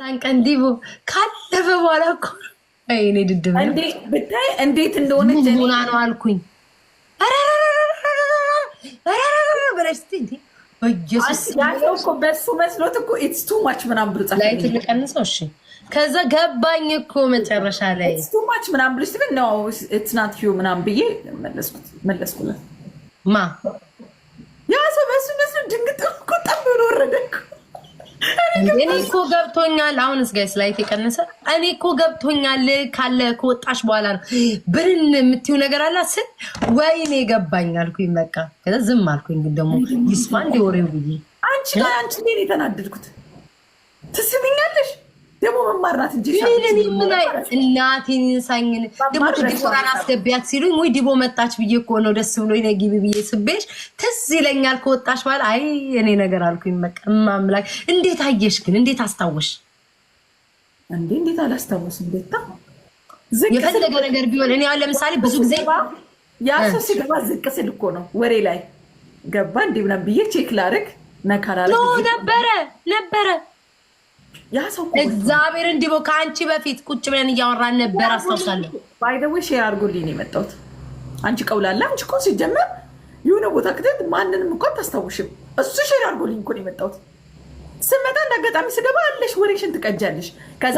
አንቀንዲቡ ካለፈ በኋላ እኮ አይኔ ድድብ እንዴ ብታይ እንዴት እንደሆነ ጀና ነው አልኩኝ። በረስቲ እንዴ በኢየሱስ ያለው እኮ በሱ መስሎት እኮ ኢትስ ቱ ማች ምናምን ብሎ ጻፈ። ላይ ትልቀንሰው እሺ። ከዛ ገባኝ እኮ መጨረሻ ላይ ኢትስ ቱ ማች ምናምን ብሎ ሲል ነው ኢትስ ናት ዩ ምናምን ብዬ መለስኩለት። ማ ያ ሰው በሱ መስሎ ድንግጥ እኮ ጠብ ብሎ ወረደ እኮ። እኔ እኮ ገብቶኛል። አሁንስ ጋይስ ላይ ተቀነሰ። እኔ እኮ ገብቶኛል ካለ ከወጣሽ በኋላ ነው ብርን የምትይው ነገር አለ ስል ወይኔ ገባኝ አልኩኝ። በቃ ከዛ ዝም አልኩኝ። ግን ደግሞ ይስማ እንደ ወሬው ብዬ አንቺ እንዴ ነው የተናደድኩት? ትስሚኛለሽ ደግሞ መማርናት እንጂ ምን እናቴን ሳኝን ደግሞ ዲቦራን አስገቢያት ሲሉኝ ወይ ዲቦ መጣች ብዬ እኮ ነው ደስ ብሎ ነይ ግቢ ብዬ ስቤሽ ትዝ ይለኛል ከወጣሽ በኋላ አይ እኔ ነገር አልኩኝ። በቃ ማምላክ እንዴት አየሽ ግን እንዴት አስታወሽ? እንዴት አላስታወስም? እንዴት የፈለገ ነገር ቢሆን እኔ አሁን ለምሳሌ ብዙ ጊዜ ያ ሰው ሲገባ ዝቅ ስል እኮ ነው ወሬ ላይ ገባ እንዴ ምናምን ብዬ ቼክ ላደርግ ነካራለ ነበረ ያ ሰው እግዚአብሔር እንዲቦ ከአንቺ በፊት ቁጭ ብለን እያወራን ነበር አስታውሳለሁ። ባይ ዘ ዌይ ሼር አድርጎልኝ ነው የመጣሁት። አንቺ ቀውላላ አንቺ እኮ ሲጀመር የሆነ ቦታ ክትት ማንንም እኮ አታስታውሽም። እሱ ሼር አድርጎልኝ እኮ ነው የመጣሁት። ስመጣ እንዳጋጣሚ ስገባ አለሽ ወሬሽን ትቀጃለሽ። ከዛ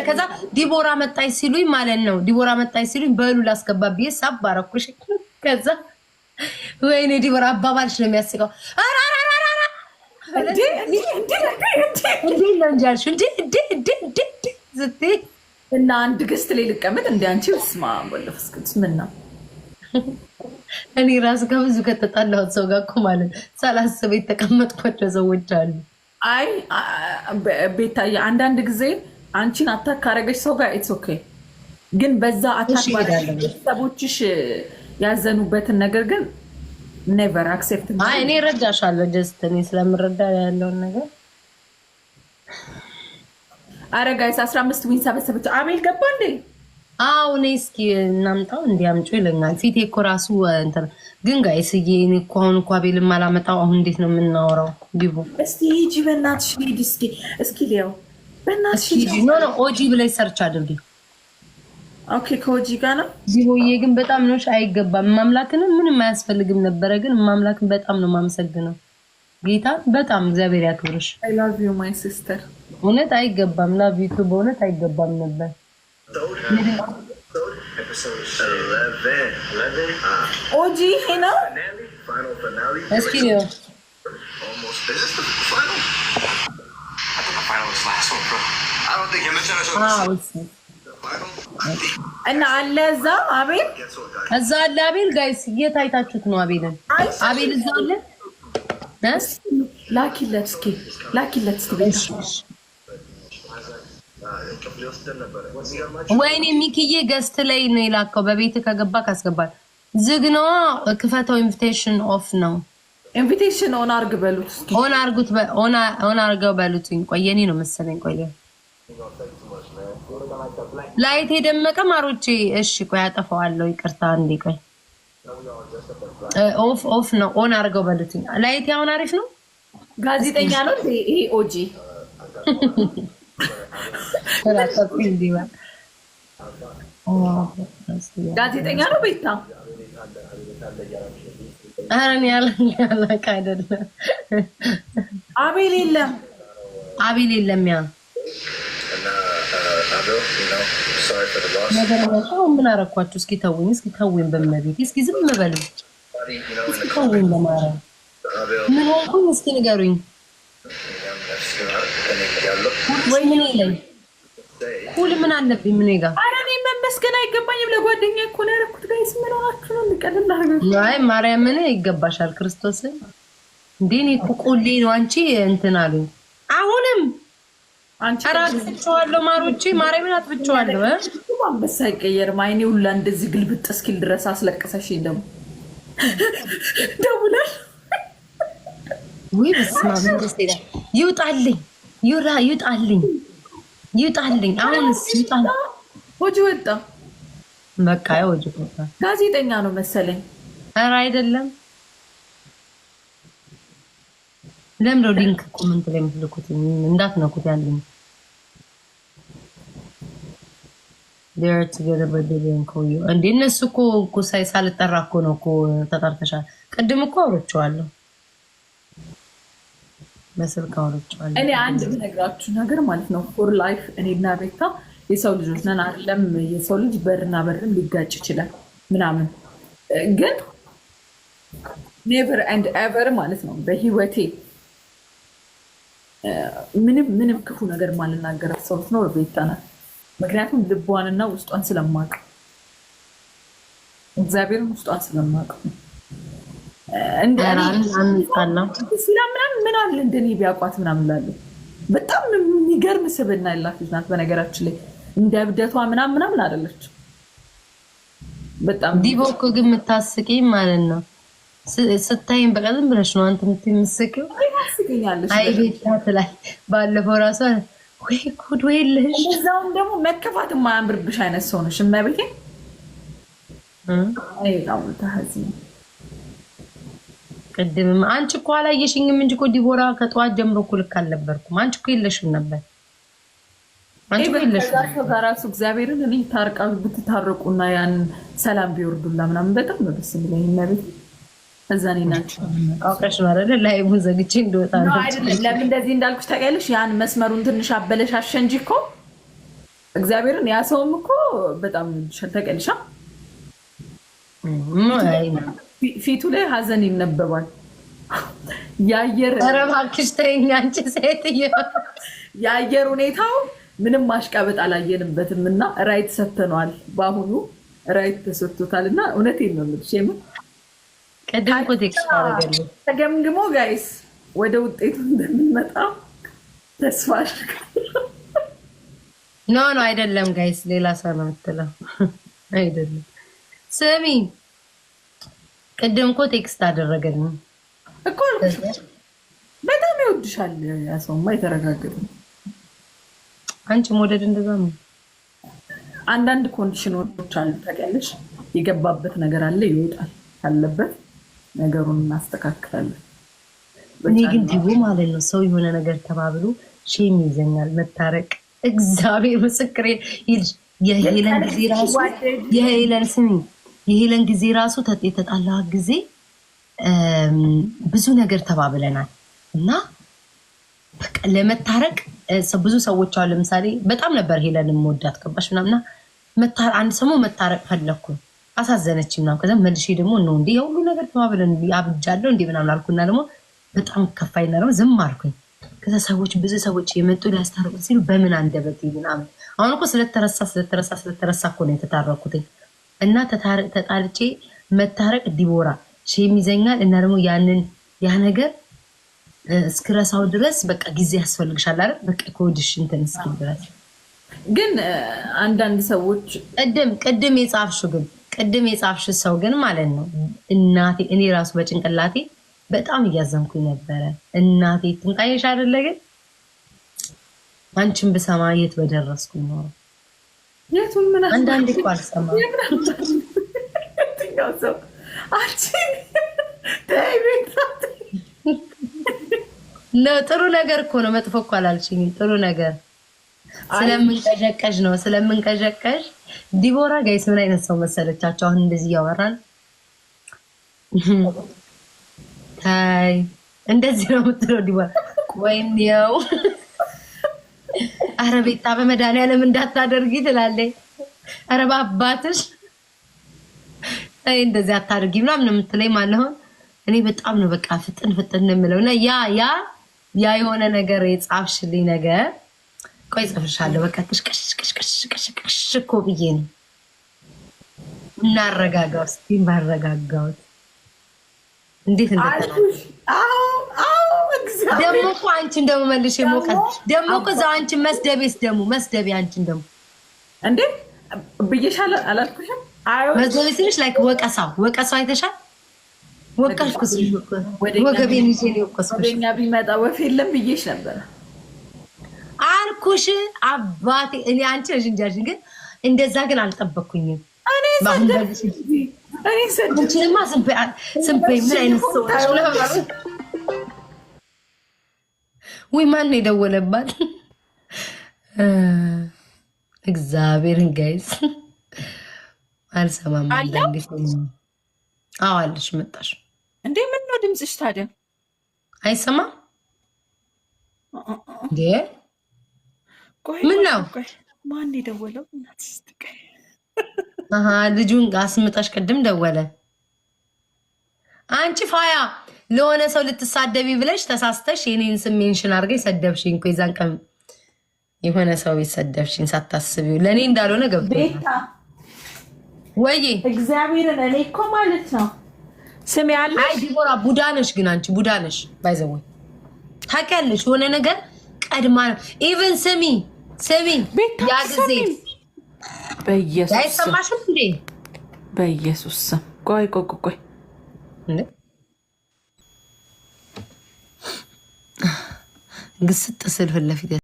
ከዛ ዲቦራ መጣች ሲሉኝ ማለት ነው ዲቦራ መጣች ሲሉኝ በሉ ላስገባ ብዬ ሳብ አደረኩሽ። ከዛ ወይኔ ዲቦራ አባባልሽ ነው የሚያስቀው። እና አንድ ገስት ላይ ልቀመጥ እንደ አንቺ ስማ ወለፍስክት ምን ነው እኔ ራስ ከብዙ ከተጣላሁት ሰው ጋር እኮ ማለት ሳላስብ የተቀመጥኳቸው ሰዎች አሉ። አይ ቤታዬ አንዳንድ ጊዜ አንቺን አታክ ካረገች ሰው ጋር ኢትስ ኦኬ፣ ግን በዛ አታክ ሰቦችሽ ያዘኑበትን ነገር ግን ኔቨር አክሴፕት። አይ እኔ ረዳሻለሁ ጀስት እኔ ስለምረዳ ያለውን ነገር። አረ ጋይስ 15 ዊን ሰበሰበች። አቤል ገባ እንዴ? አው እኔ እስኪ እናምጣው እንዲያምጩ ይለኛል። ፊቴ እኮ ራሱ እንትን ግን ጋይስ እኔ እኮ አሁን እኮ አቤል ማላመጣው አሁን እንዴት ነው የምናወራው? ዲቦ እስቲ ሂጂ በእናትሽ ሂጂ እስኪ ሊያው በእናትሽ ሂጂ። ኖ ኦጂ ብለሽ ሰርች አድርጊ። ኦኬ ከኦጂ ጋር ነው ዲቦዬ። ግን በጣም ነው አይገባም። ማምላክን ምንም አያስፈልግም ነበረ፣ ግን ማምላክን በጣም ነው ማመሰግነው። ጌታ በጣም እግዚአብሔር ያክብርሽ። አይ ላቭ ዩ ማይ ሲስተር። እውነት አይገባም። ላቭ ዩ ቱ በእውነት አይገባም ነበር። ኦጂ ሄና እስኪ ነው እና አለ እዛ አቤል እዛ አለ አቤል። ጋይስ እየታይታችሁት ነው አቤልን። አቤል እዛ አለ። ላኪለት እስኪ ላኪለት እስኪ። ወይኔ ሚኪዬ ገስት ላይ ነው የላከው። በቤት ከገባ ካስገባል ዝግ ነው። ክፈተው። ኢንቪቴሽን ኦፍ ነው። ኢንቪቴሽን ኦን አርግ በሉት እስኪ። ኦን አርጉት። ኦን አርገው በሉትኝ። ቆየኔ ነው መሰለኝ። ቆየ ላይት የደመቀ ማሮቼ። እሺ ቆይ አጠፋዋለሁ። ይቅርታ አንዴ ቆይ። ኦፍ ነው። ኦን አርገው በሉትኝ። ላይት አሁን አሪፍ ነው። ጋዜጠኛ ነው ይሄ ኦጂ። ጋዜጠኛ ነው ቤታ። አረን ያለ አይደለም። አቤል የለም። አቤል የለም። ያ ነገርኛው ምን አረኳችሁ? እስኪ ተውኝ፣ እስኪ ተውኝ፣ በመቤት እስኪ ዝም በሉ፣ እስኪ ተውኝ። ለማረም ምን ሆንኩኝ? እስኪ ንገሩኝ። ወይ ምን ይለኝ ሁሉ ምን አለብኝ? ምን ይጋ አረ እኔ መመስገን አይገባኝም። ለጓደኛዬ እኮ ነው ያደረኩት። ጋይስ ምን ሆናችሁ ነው? ልቀልላችሁ። አይ ማርያምን ይገባሻል። ክርስቶስን እንዴ እኔ እኮ ቆሌ ነው አንቺ እንትን አሉኝ። አሁንም አንቺ አራጥቻለሁ ማሮቼ፣ ማርያምን አጥፍቻለሁ። አንበሳ አይቀየርም። አይኔ ሁላ እንደዚህ ግልብጥ እስኪል ድረስ አስለቀሰሽኝ። ደግሞ ደውለሽ ወይ በስመ አብ እንደዚህ ይውጣልኝ፣ ይውጣልኝ፣ ይውጣልኝ። አሁንስ ይውጣልኝ። ወጂ ወጣ። በቃ ወጂ ወጣ። ጋዜጠኛ ነው መሰለኝ። ኧረ አይደለም። ለምንድነው ሊንክ ኮሜንት ላይ የምትልኩት? እንዳትነኩት ያለኝ they're together but they didn't call you እንዴ እነሱ እኮ ሳልጠራ እኮ ነው እኮ ተጠርተሻል ቅድም እኮ አውርቼዋለሁ በስልክ አውርቼዋለሁ እኔ አንድ ብነግራችሁ ነገር ማለት ነው ፎር ላይፍ እኔና ቤታ የሰው ልጆች ነን አይደለም የሰው ልጅ በርና በርም ሊጋጭ ይችላል ምናምን ግን ኔቨር ኤንድ ኤቨር ማለት ነው በህይወቴ ምንም ክፉ ነገር ማልናገራት ሰው ነው ቤታ ናት ምክንያቱም ልቧንና ውስጧን ስለማውቅ እግዚአብሔርን ውስጧን ስለማውቅ ምን አለ እንደኔ ቢያውቋት ምናምን እላለሁ በጣም የሚገርም ስብዕና ያላት ልጅ ናት በነገራችን ላይ እንደ እብደቷ ምናምን አይደለች በጣም ዲቦ እኮ ግን የምታስቂኝ ማለት ነው ስታይም በቃ ዝም ብለሽ ነው አንተ የምትመስቂው አይ ቤታ ትላለች ባለፈው ራሷ ወይ ጉድ ወይልሽ እዛውም ደግሞ መከፋት የማያምርብሽ አይነት ሰው ነሽ እመቤቴ አይ ጋር ታዚ ቅድም አንቺ እኮ አላየሽኝም እንጂ እኮ ዲቦራ ከጠዋት ጀምሮ እኮ ልክ አልነበርኩም አንቺ እኮ የለሽም ነበር አንቺ እኮ የለሽም ጋራሱ እግዚአብሔርን እኔ ታርቃው ብትታረቁና ያን ሰላም ቢወርዱላ ምናምን በጣም ነው ደስ የሚለኝ እመቤቴ እዛኔ ናቸው አውቀሽ ነው አይደል ላይ ሙዘግቼ እንደወጣ ነው አይደለም ለምን እንደዚህ እንዳልኩሽ ታውቂያለሽ ያን መስመሩን ትንሽ አበለሻሽ እንጂ እኮ እግዚአብሔርን ያ ሰውም እኮ በጣም ተቀልሻ ፊቱ ላይ ሀዘን ይነበባል ያየር አረባክሽ ተይኝ አንቺ ሴትዮ ያየር ሁኔታው ምንም ማሽቃበጥ አላየንበትም እና ራይት ሰጥተናል በአሁኑ ራይት ተሰጥቶታልና እውነቴን ነው የምልሽ ቀደም ኮቴክስ አደረገልኝ ተገምግሞ ጋይስ ወደ ውጤቱ እንደምንመጣ ተስፋ አድርጋለሁ ኖ አይደለም ጋይስ ሌላ ሰው ነው የምትለው አይደለም ስሚ ቀደም ኮቴክስ አደረገልኝ እኮ በጣም ይወድሻል ያ ሰውማ የተረጋገጠ አንቺ ሞዴል እንደዛ ነው አንዳንድ ኮንዲሽኖች አሉ ታውቂያለሽ የገባበት ነገር አለ ይወጣል ካለበት ነገሩን እናስተካክላለን እኔ ግን ዲቦ ማለት ነው ሰው የሆነ ነገር ተባብሎ ሼም ይዘኛል መታረቅ እግዚአብሔር ምስክሬ ይልሽ የሄለን ጊዜ ራሱ ተጣላ ጊዜ ብዙ ነገር ተባብለናል እና በቃ ለመታረቅ ብዙ ሰዎች አሉ ለምሳሌ በጣም ነበር ሄለንም ወዳት ከባሽ ምናምና አንድ ሰሞን መታረቅ ፈለኩ አሳዘነችኝ ነው ከዛ መልሼ ደግሞ ነው እንዴ ሁሉ ነገር ተባብለን አብጃለሁ እንዴ ምናምን አልኩና ደግሞ በጣም ከፋይና ነው ዝም አልኩኝ ከዛ ሰዎች ብዙ ሰዎች የመጡ ሊያስታርቁ ሲሉ በምን አንደበት ምናምን አሁን እኮ ስለተረሳ እኮ ነው የተታረኩት እና ተጣልጬ መታረቅ ዲቦራ ሼም ይዘኛል እና ደግሞ ያ ነገር እስክረሳው ድረስ በቃ ጊዜ ያስፈልግሻል አይደል በቃ ኮዲሽ እንትን እስኪ ድረስ ግን አንዳንድ ሰዎች ቅድም የጻፍሽ ሰው ግን ማለት ነው እናቴ እኔ ራሱ በጭንቅላቴ በጣም እያዘንኩኝ ነበረ እናቴ ትንቃየሽ አይደለ ግን አንቺን ብሰማ የት በደረስኩኝ ነው የቱን ምን አንዳንዴ እኮ አልሰማም የትኛው ሰው አንቺ ተይቤታት ጥሩ ነገር እኮ ነው መጥፎ እኮ አላልሽኝም ጥሩ ነገር ስለምንቀዠቀዥ ዲቦራ ጋይስ ምን አይነት ሰው መሰለቻቸው አሁን እንደዚህ ያወራል ታይ እንደዚህ ነው የምትለው ዲቦራ ቆይኔው ኧረ ቤታ በመድኃኒዓለም እንዳታደርጊ ትላለች ኧረ በአባትሽ እንደዚህ አታደርጊ ምናምን የምትለኝ ማለት ነው እኔ በጣም ነው በቃ ፍጥን የምለው እና ያ የሆነ ነገር የጻፍሽልኝ ነገር ቆይ ጽፍሻለሁ በቃ ከሽከሽ እኮ ብዬ ነው እናረጋጋው እስቲ ማረጋጋው እንዴት እንደተናገርሽ ደግሞ እኮ አንቺን ደግሞ መልሼ ሞቀል ደግሞ እኮ እዛው አንቺን መስደቤ አንቺን ደግሞ እንዴ ብዬሻለ አላልኩሽም መስደቤ ሲልሽ ላይክ ወቀሳው አይተሻል ወቀስኩሽ ወገቤን ይዤ ነው ወቀስኩሽ ወደኛ ቢመጣ ወፍ የለም ብዬሽ ነበር አልኩሽ አባቴ እኔ አንቺ ነሽ እንጂ ግን እንደዛ ግን አልጠበቅኩኝም እኔ ሰደችማ ስንበይ ምን አይነት ሰው ነሽ ወይ ማን የደወለባት እግዚአብሔርን ጋይስ አልሰማም አንዳንዴ አዎ አለሽ መጣሽ እንዴ ምን ነው ድምፅሽ ታዲያ አይሰማም እንዴ ምን ነው ማን የደወለው እናትሽ ትቀይ ልጁን አስምጣሽ ቅድም ደወለ አንቺ ፋያ ለሆነ ሰው ልትሳደቢ ብለሽ ተሳስተሽ የኔን ስም ሜንሽን አድርገሽ ሰደብሽኝ እኮ የዛን ቀን የሆነ ሰው ይሰደብሽኝ ሳታስቢው ለኔ እንዳልሆነ ገብቶኛል ቤታ ወይ እግዚአብሔርን እኔ እኮ ማለት ነው ስም ያለሽ አይ ዲቦራ ቡዳነሽ ግን አንቺ ቡዳነሽ ባይዘው ታውቂያለሽ የሆነ ነገር ቀድማ ነው ኢቭን ስሚ ያ ጊዜ በኢየሱስ አይሰማሽም እንዴ በኢየሱስ ቆይ እንዴ ግስጥ ስል ፊት ለፊት